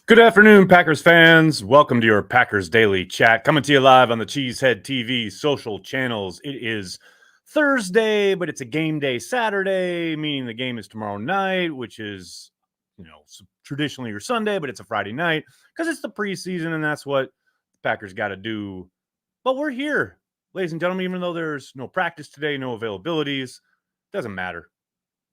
Good afternoon, Packers fans. Welcome to your Packers Daily Chat, coming to you live on the Cheesehead TV social channels. It is Thursday, but it's a game day Saturday, meaning the game is tomorrow night, which is, traditionally your Sunday, but it's a Friday night because it's the preseason, and that's what the Packers got to do. But we're here, ladies and gentlemen, even though there's no practice today, no availabilities, doesn't matter.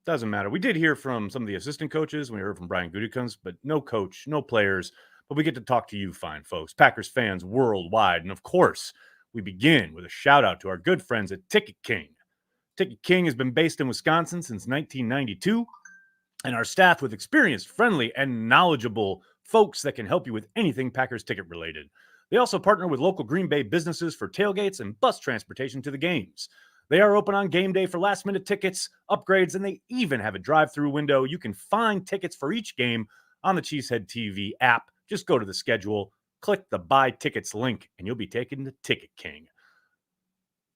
Doesn't matter. We did hear from some of the assistant coaches. We heard from Brian Gutekunst, but no coach, no players. But we get to talk to you fine folks, Packers fans worldwide. And of course, we begin with a shout out to our good friends at Ticket King. Ticket King has been based in Wisconsin since 1992, and our staff with experienced, friendly, and knowledgeable folks that can help you with anything Packers ticket related. They also partner with local Green Bay businesses for tailgates and bus transportation to the games. They are open on game day for last-minute tickets, upgrades, and they even have a drive-through window. You can find tickets for each game on the Cheesehead TV app. Just go to the schedule, click the Buy Tickets link, and you'll be taken to Ticket King.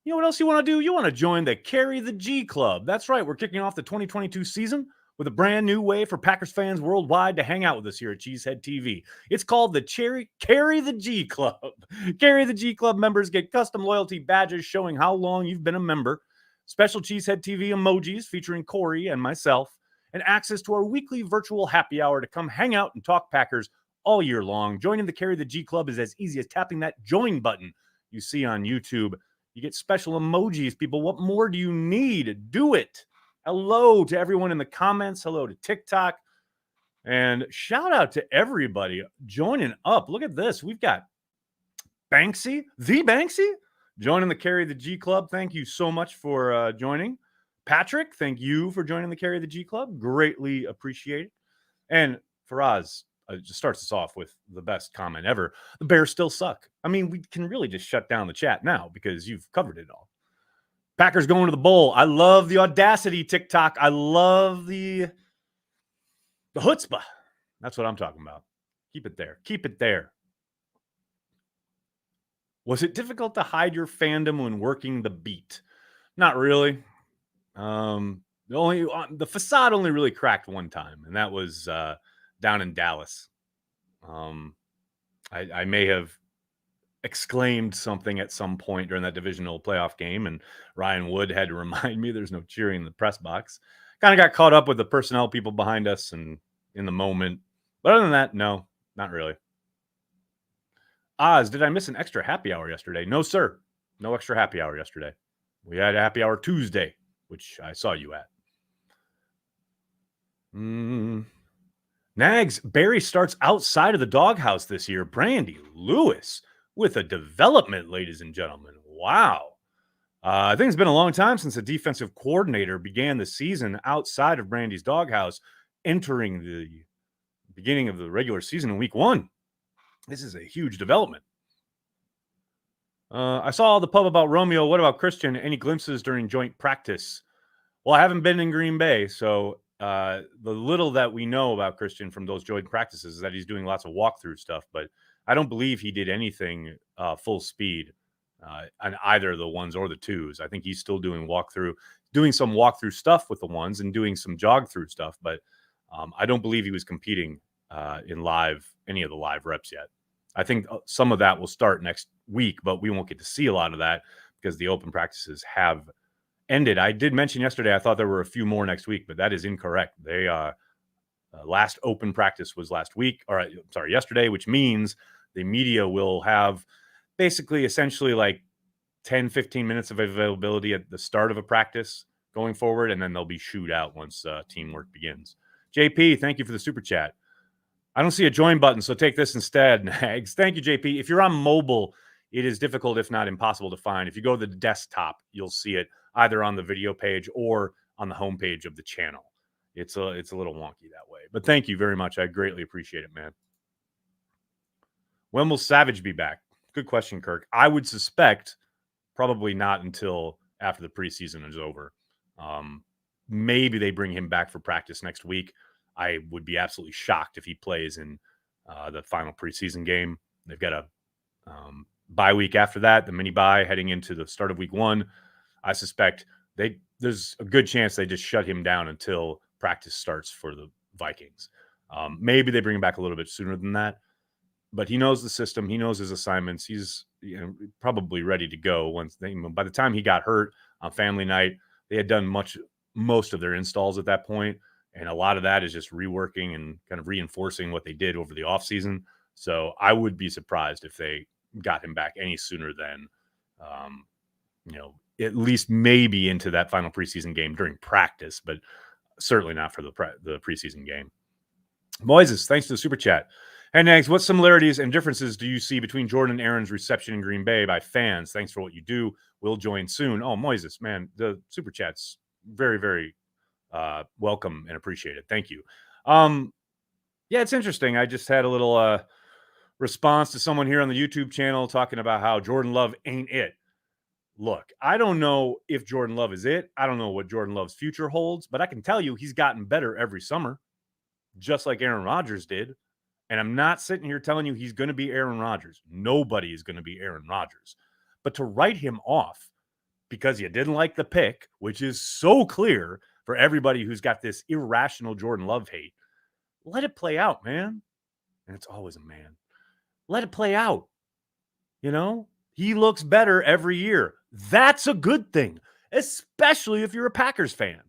You know what else you want to do? You want to join the Carry the G Club. That's right. We're kicking off the 2022 season with a brand new way for Packers fans worldwide to hang out with us here at Cheesehead TV. It's called the Carry the G Club. Carry the G Club members get custom loyalty badges showing how long you've been a member, special Cheesehead TV emojis featuring Corey and myself, and access to our weekly virtual happy hour to come hang out and talk Packers all year long. Joining the Carry the G Club is as easy as tapping that join button you see on YouTube. You get special emojis, people. What more do you need? Do it. Hello to everyone in the comments. Hello to TikTok. And shout out to everybody joining up. Look at this. We've got Banksy, the Banksy, joining the Carry the G Club. Thank you so much for joining. Patrick, thank you for joining the Carry the G Club. Greatly appreciated. And Faraz just starts us off with the best comment ever. The Bears still suck. I mean, we can really just shut down the chat now because you've covered it all. Packers going to the bowl. I love the audacity, TikTok. I love the chutzpah. That's what I'm talking about. Keep it there. Keep it there. Was it difficult to hide your fandom when working the beat? Not really. The facade only really cracked one time, and that was down in Dallas. I may have exclaimed something at some point during that divisional playoff game, and Ryan Wood had to remind me there's no cheering in the press box. Kind of got caught up with the personnel people behind us and in the moment. But other than that, no, not really. Oz, did I miss an extra happy hour yesterday? No, sir. No extra happy hour yesterday. We had a happy hour Tuesday, which I saw you at. Nags, Barry starts outside of the doghouse this year. Brandy Lewis with a development, ladies and gentlemen. Wow. I think it's been a long time since a defensive coordinator began the season outside of Brandy's doghouse, entering the beginning of the regular season in week 1. This is a huge development. I saw the pub about Romeo. What about Christian? Any glimpses during joint practice? Well, I haven't been in Green Bay, so the little that we know about Christian from those joint practices is that he's doing lots of walkthrough stuff, but I don't believe he did anything full speed on either the ones or the twos. I think he's still doing some walkthrough stuff with the ones and doing some jog through stuff, but I don't believe he was competing in any of the live reps yet. I think some of that will start next week, but we won't get to see a lot of that because the open practices have ended. I did mention yesterday I thought there were a few more next week, but that is incorrect. They last open practice was yesterday, which means the media will have basically essentially like 10, 15 minutes of availability at the start of a practice going forward, and then they'll be shooed out once teamwork begins. JP, thank you for the super chat. I don't see a join button, so take this instead, Nags. Thank you, JP. If you're on mobile, it is difficult, if not impossible, to find. If you go to the desktop, you'll see it either on the video page or on the homepage of the channel. It's a little wonky that way. But thank you very much. I greatly appreciate it, man. When will Savage be back? Good question, Kirk. I would suspect probably not until after the preseason is over. Maybe they bring him back for practice next week. I would be absolutely shocked if he plays in the final preseason game. They've got a bye week after that, the mini bye heading into the start of week 1. I suspect there's a good chance they just shut him down until practice starts for the Vikings. Maybe they bring him back a little bit sooner than that, but he knows the system. He knows his assignments. He's probably ready to go once by the time he got hurt on family night, they had done most of their installs at that point. And a lot of that is just reworking and kind of reinforcing what they did over the offseason. So I would be surprised if they got him back any sooner than, at least maybe into that final preseason game during practice, but certainly not for the preseason game. Moises, thanks to the super chat. Hey, Nags, what similarities and differences do you see between Jordan and Aaron's reception in Green Bay by fans? Thanks for what you do. We'll join soon. Oh, Moises, man, the super chat's very, very welcome and appreciated. Thank you. Yeah, it's interesting. I just had a little response to someone here on the YouTube channel talking about how Jordan Love ain't it. Look, I don't know if Jordan Love is it. I don't know what Jordan Love's future holds, but I can tell you he's gotten better every summer, just like Aaron Rodgers did. And I'm not sitting here telling you he's going to be Aaron Rodgers. Nobody is going to be Aaron Rodgers. But to write him off because you didn't like the pick, which is so clear for everybody who's got this irrational Jordan Love hate, let it play out, man. And it's always a man. Let it play out. He looks better every year. That's a good thing, especially if you're a Packers fan.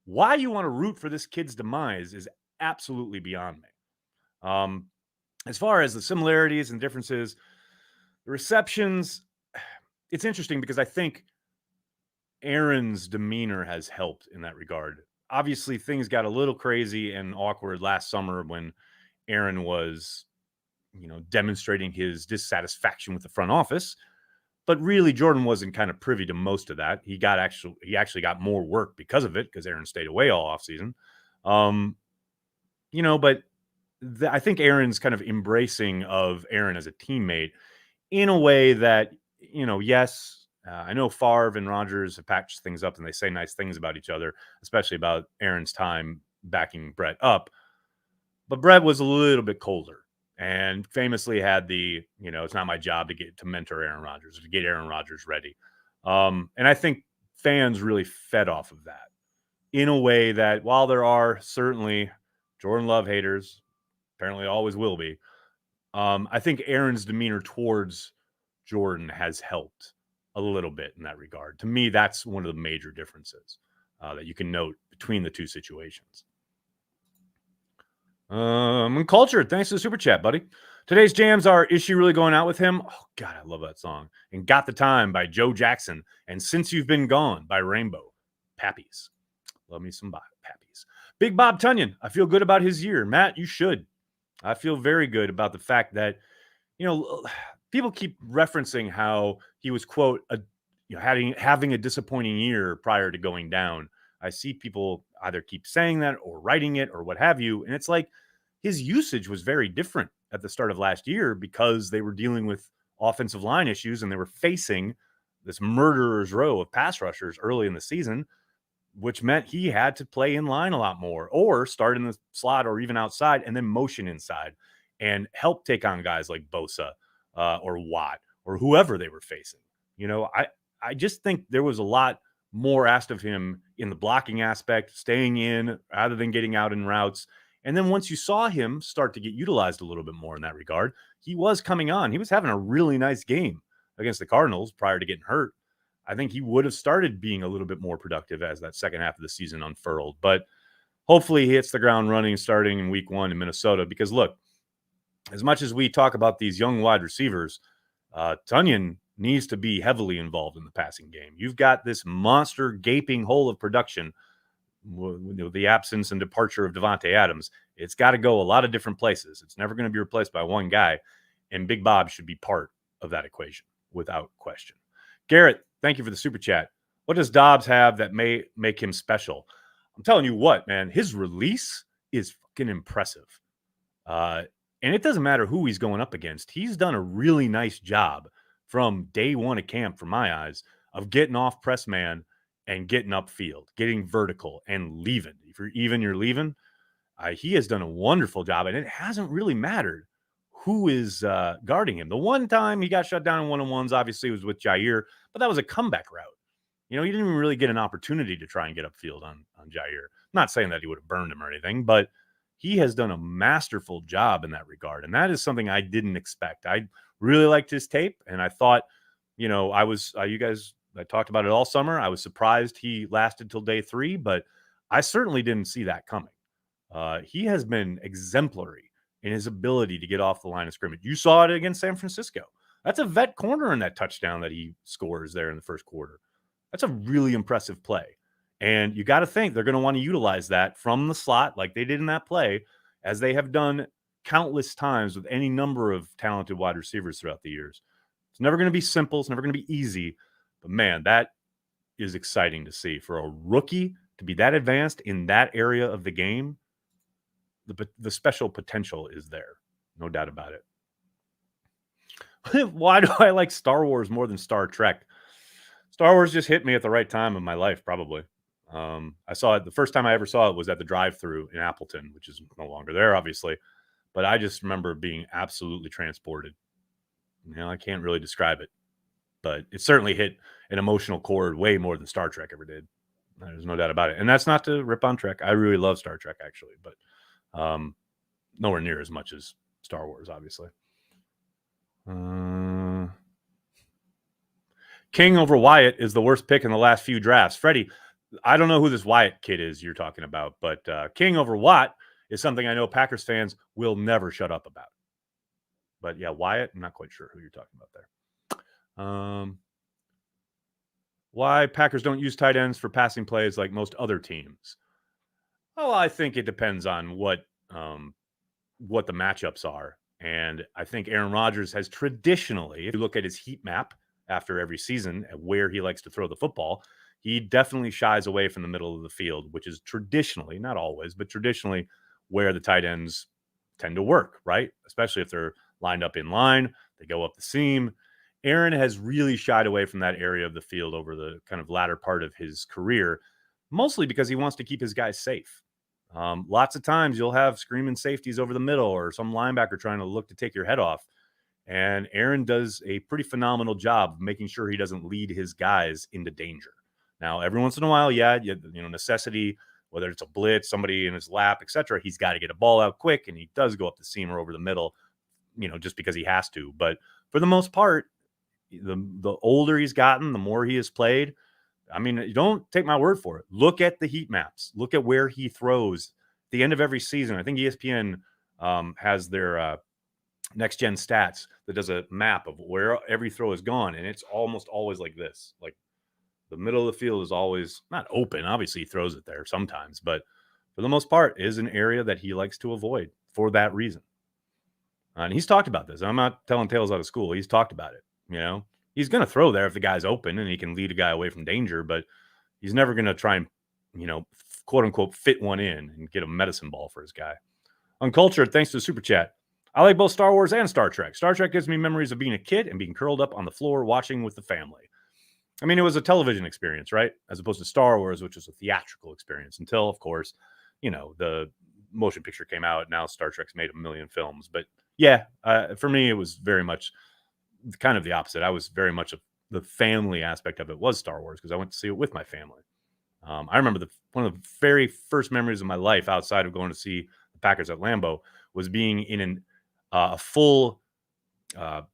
Why you want to root for this kid's demise is absolutely beyond me. As far as the similarities and differences, the receptions, it's interesting because I think Aaron's demeanor has helped in that regard. Obviously, things got a little crazy and awkward last summer when Aaron was, demonstrating his dissatisfaction with the front office. But really, Jordan wasn't kind of privy to most of that. He actually got more work because of it, because Aaron stayed away all offseason. But I think Aaron's kind of embracing of Aaron as a teammate in a way that, yes, I know Favre and Rodgers have patched things up and they say nice things about each other, especially about Aaron's time backing Brett up. But Brett was a little bit colder and famously had the, it's not my job to mentor Aaron Rodgers, to get Aaron Rodgers ready. And I think fans really fed off of that in a way that while there are certainly Jordan Love haters, apparently always will be, I think Aaron's demeanor towards Jordan has helped a little bit in that regard. To me, that's one of the major differences that you can note between the two situations. Cultured, thanks to the super chat, buddy. Today's jams are Is She Really Going Out With Him? Oh, God, I love that song. And Got the Time by Joe Jackson. And Since You've Been Gone by Rainbow. Pappies. Love me some Pappies. Big Bob Tunyon. I feel good about his year. Matt, you should. I feel very good about the fact that, people keep referencing how he was, quote, having a disappointing year prior to going down. I see people either keep saying that or writing it or what have you. And it's like his usage was very different at the start of last year because they were dealing with offensive line issues and they were facing this murderer's row of pass rushers early in the season, which meant he had to play in line a lot more or start in the slot or even outside and then motion inside and help take on guys like Bosa or Watt or whoever they were facing. I just think there was a lot more asked of him in the blocking aspect, staying in rather than getting out in routes. And then once you saw him start to get utilized a little bit more in that regard, he was coming on. He was having a really nice game against the Cardinals prior to getting hurt. I think he would have started being a little bit more productive as that second half of the season unfurled. But hopefully he hits the ground running starting in week 1 in Minnesota. Because look, as much as we talk about these young wide receivers, Tunyon needs to be heavily involved in the passing game. You've got this monster gaping hole of production with the absence and departure of Devontae Adams. It's got to go a lot of different places. It's never going to be replaced by one guy, and Big Bob should be part of that equation without question. Garrett, thank you for the super chat. What does Doubs have that may make him special? I'm telling you what, man, his release is fucking impressive. And it doesn't matter who he's going up against. He's done a really nice job from day one of camp, from my eyes, of getting off press man and getting upfield, getting vertical and leaving. If you're leaving. He has done a wonderful job, and it hasn't really mattered who is guarding him. The one time he got shut down in one-on-ones, obviously, was with Jair, but that was a comeback route. He didn't even really get an opportunity to try and get upfield on Jair. I'm not saying that he would have burned him or anything, but he has done a masterful job in that regard. And that is something I didn't expect. I really liked his tape, and I thought, I talked about it all summer. I was surprised he lasted till day 3, but I certainly didn't see that coming. He has been exemplary in his ability to get off the line of scrimmage. You saw it against San Francisco. That's a vet corner in that touchdown that he scores there in the first quarter. That's a really impressive play. And you got to think they're going to want to utilize that from the slot like they did in that play, as they have done countless times with any number of talented wide receivers throughout the years. It's never going to be simple. It's never going to be easy. But, man, that is exciting to see. For a rookie to be that advanced in that area of the game, the special potential is there. No doubt about it. Why do I like Star Wars more than Star Trek? Star Wars just hit me at the right time in my life, probably. I saw it. The first time I ever saw it was at the drive-thru in Appleton, which is no longer there, obviously. But I just remember being absolutely transported. I can't really describe it, but it certainly hit an emotional chord way more than Star Trek ever did. There's no doubt about it. And that's not to rip on Trek. I really love Star Trek, actually, but nowhere near as much as Star Wars, obviously. King over Wyatt is the worst pick in the last few drafts. Freddie, I don't know who this Wyatt kid is you're talking about, but King over Watt is something I know Packers fans will never shut up about. But yeah, Wyatt, I'm not quite sure who you're talking about there. Why Packers don't use tight ends for passing plays like most other teams? Well, I think it depends on what the matchups are. And I think Aaron Rodgers has traditionally, if you look at his heat map after every season at where he likes to throw the football, he definitely shies away from the middle of the field, which is traditionally, not always, but traditionally where the tight ends tend to work, right? Especially if they're lined up in line, they go up the seam. Aaron has really shied away from that area of the field over the kind of latter part of his career, mostly because he wants to keep his guys safe. Lots of times you'll have screaming safeties over the middle or some linebacker trying to look to take your head off. And Aaron does a pretty phenomenal job of making sure he doesn't lead his guys into danger. Now, every once in a while, necessity, whether it's a blitz, somebody in his lap, etc., he's got to get a ball out quick, and he does go up the seam or over the middle, just because he has to. But for the most part, the older he's gotten, the more he has played. I mean, you don't take my word for it. Look at the heat maps. Look at where he throws at the end of every season. I think ESPN has their next gen stats that does a map of where every throw is gone, and it's almost always like this. Like the middle of the field is always not open. Obviously, he throws it there sometimes, but for the most part, is an area that he likes to avoid for that reason. And he's talked about this. I'm not telling tales out of school. He's talked about it. He's going to throw there if the guy's open and he can lead a guy away from danger, but he's never going to try and, quote unquote, fit one in and get a medicine ball for his guy. Uncultured, thanks to the super chat. I like both Star Wars and Star Trek. Star Trek gives me memories of being a kid and being curled up on the floor watching with the family. I mean, it was a television experience, right? As opposed to Star Wars, which was a theatrical experience until, of course, the motion picture came out. Now Star Trek's made 1 million films. But yeah, for me, it was very much kind of the opposite. I was very much the family aspect of it was Star Wars because I went to see it with my family. I remember one of the very first memories of my life outside of going to see the Packers at Lambeau was being in a full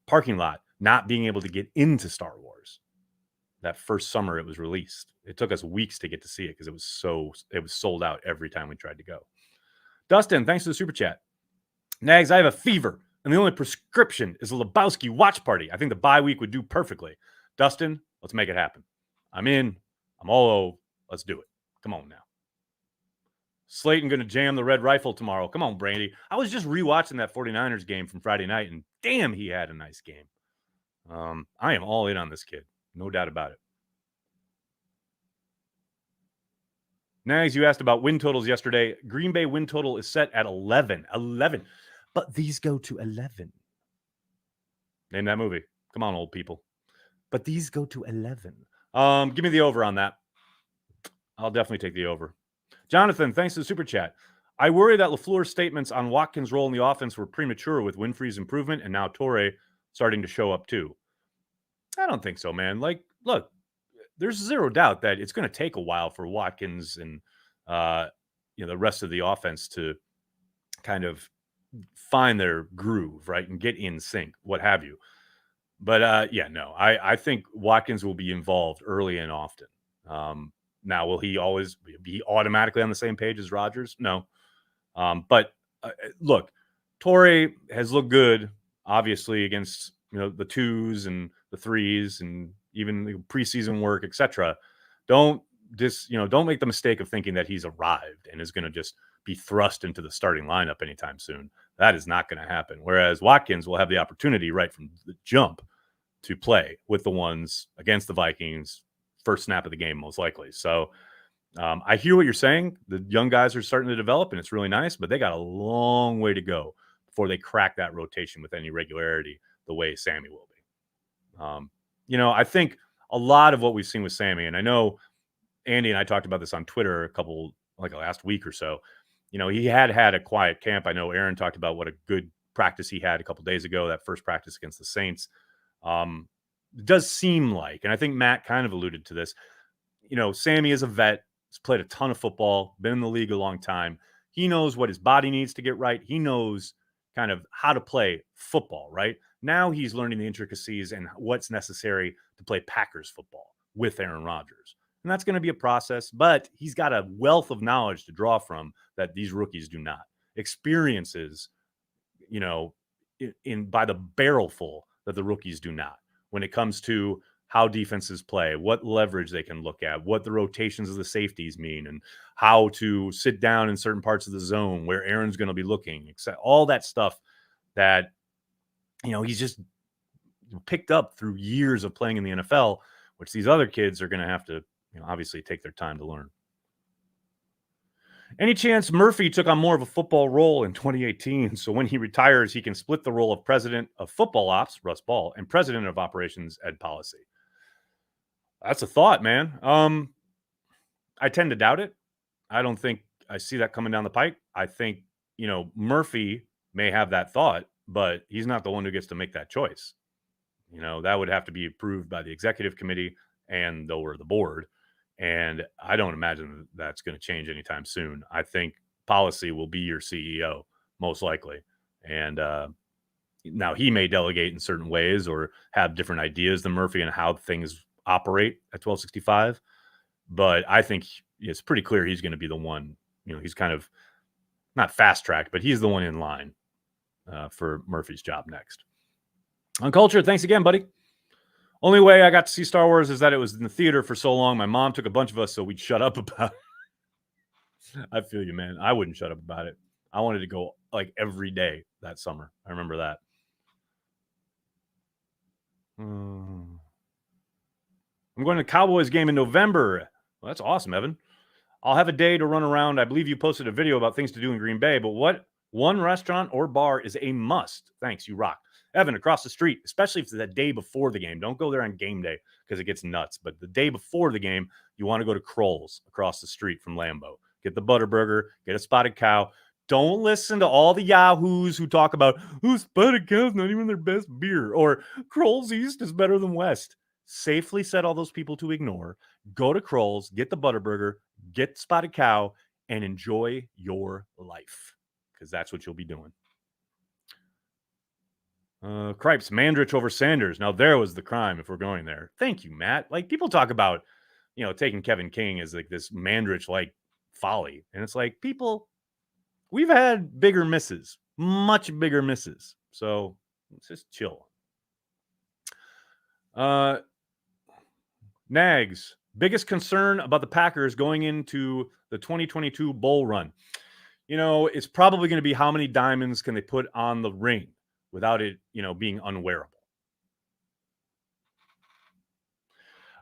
parking lot, not being able to get into Star Wars. That first summer it was released. It took us weeks to get to see it because it was sold out every time we tried to go. Dustin, thanks for the super chat. Nags, I have a fever, and the only prescription is a Lebowski watch party. I think the bye week would do perfectly. Dustin, let's make it happen. I'm in. I'm all over. Let's do it. Come on now. Slayton going to jam the red rifle tomorrow. Come on, Brandy. I was just rewatching that 49ers game from Friday night, and damn, he had a nice game. I am all in on this kid. No doubt about it. Nags, you asked about win totals yesterday. Green Bay win total is set at 11. 11. But these go to 11. Name that movie. Come on, old people. But these go to 11. Give me the over on that. I'll definitely take the over. Jonathan, thanks to the super chat. I worry that LaFleur's statements on Watkins' role in the offense were premature with Winfrey's improvement and now Torre starting to show up too. I don't think so, man. Like, look, there's zero doubt that it's going to take a while for Watkins and the rest of the offense to kind of find their groove, right, and get in sync, what have you. But yeah, no, I think Watkins will be involved early and often. Now, will he always be automatically on the same page as Rodgers? No. But look, Torrey has looked good, obviously, against the twos and the threes and even the preseason work, etc. Don't don't make the mistake of thinking that he's arrived and is going to just be thrust into the starting lineup anytime soon. That is not going to happen. Whereas Watkins will have the opportunity right from the jump to play with the ones against the Vikings, first snap of the game, most likely. So I hear what you're saying. The young guys are starting to develop, and it's really nice, but they got a long way to go before they crack that rotation with any regularity the way Sammy will be. I think a lot of what we've seen with Sammy, and I know Andy and I talked about this on Twitter last week or so. He had a quiet camp. I know Aaron talked about what a good practice he had a couple days ago, that first practice against the Saints. It does seem like, and I think Matt kind of alluded to this, Sammy is a vet. He's played a ton of football, been in the league a long time. He knows what his body needs to get right. He knows kind of how to play football, right? Now he's learning the intricacies and what's necessary to play Packers football with Aaron Rodgers. And that's going to be a process, but he's got a wealth of knowledge to draw from that these rookies do not. Experiences, by the barrelful that the rookies do not. When it comes to how defenses play, what leverage they can look at, what the rotations of the safeties mean, and how to sit down in certain parts of the zone where Aaron's going to be looking, except all that stuff that, he's just picked up through years of playing in the NFL, which these other kids are going to have to, obviously take their time to learn. Any chance Murphy took on more of a football role in 2018, so when he retires, he can split the role of president of football ops, Russ Ball, and president of operations, Ed Policy? That's a thought, man. I tend to doubt it. I don't think I see that coming down the pike. I think, Murphy may have that thought, but he's not the one who gets to make that choice. That would have to be approved by the executive committee and over the board. And I don't imagine that's going to change anytime soon. I think Policy will be your CEO, most likely. And now he may delegate in certain ways or have different ideas than Murphy and how things operate at 1265. But I think it's pretty clear he's going to be the one. He's kind of not fast-tracked, but he's the one in line for Murphy's job next. On Culture, thanks again, buddy. Only way I got to see Star Wars is that it was in the theater for so long. My mom took a bunch of us so we'd shut up about it. I feel you, man. I wouldn't shut up about it. I wanted to go like every day that summer. I remember that. I'm going to the Cowboys game in November. Well, that's awesome, Evan. I'll have a day to run around. I believe you posted a video about things to do in Green Bay, but what one restaurant or bar is a must? Thanks, you rock. Evan, across the street, especially if it's the day before the game. Don't go there on game day because it gets nuts. But the day before the game, you want to go to Kroll's across the street from Lambeau. Get the Butterburger, get a Spotted Cow. Don't listen to all the yahoos who talk about, Spotted Cow's not even their best beer, or Kroll's East is better than West. Safely set all those people to ignore. Go to Kroll's, get the Butterburger, get Spotted Cow, and enjoy your life because that's what you'll be doing. Cripes, Mandrich over Sanders. Now, there was the crime if we're going there. Thank you, Matt. Like, people talk about, taking Kevin King as like this Mandrich-like folly. And it's like, people, we've had bigger misses, much bigger misses. So let's just chill. Nags, biggest concern about the Packers going into the 2022 bowl run. It's probably going to be how many diamonds can they put on the ring without it, being unwearable.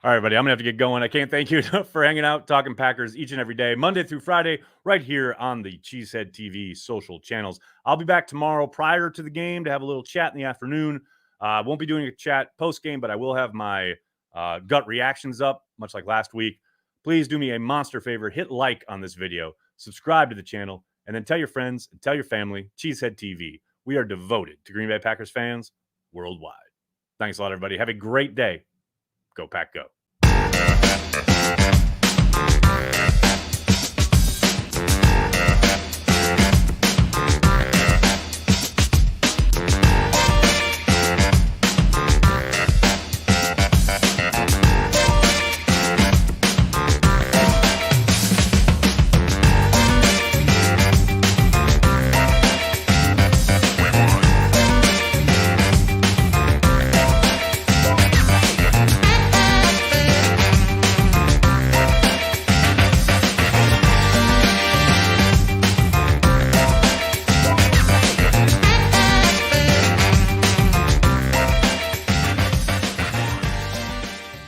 All right, buddy, I'm going to have to get going. I can't thank you enough for hanging out, talking Packers each and every day, Monday through Friday, right here on the Cheesehead TV social channels. I'll be back tomorrow prior to the game to have a little chat in the afternoon. I won't be doing a chat post-game, but I will have my gut reactions up, much like last week. Please do me a monster favor. Hit like on this video, subscribe to the channel, and then tell your friends and tell your family, Cheesehead TV. We are devoted to Green Bay Packers fans worldwide. Thanks a lot, everybody. Have a great day. Go Pack, go.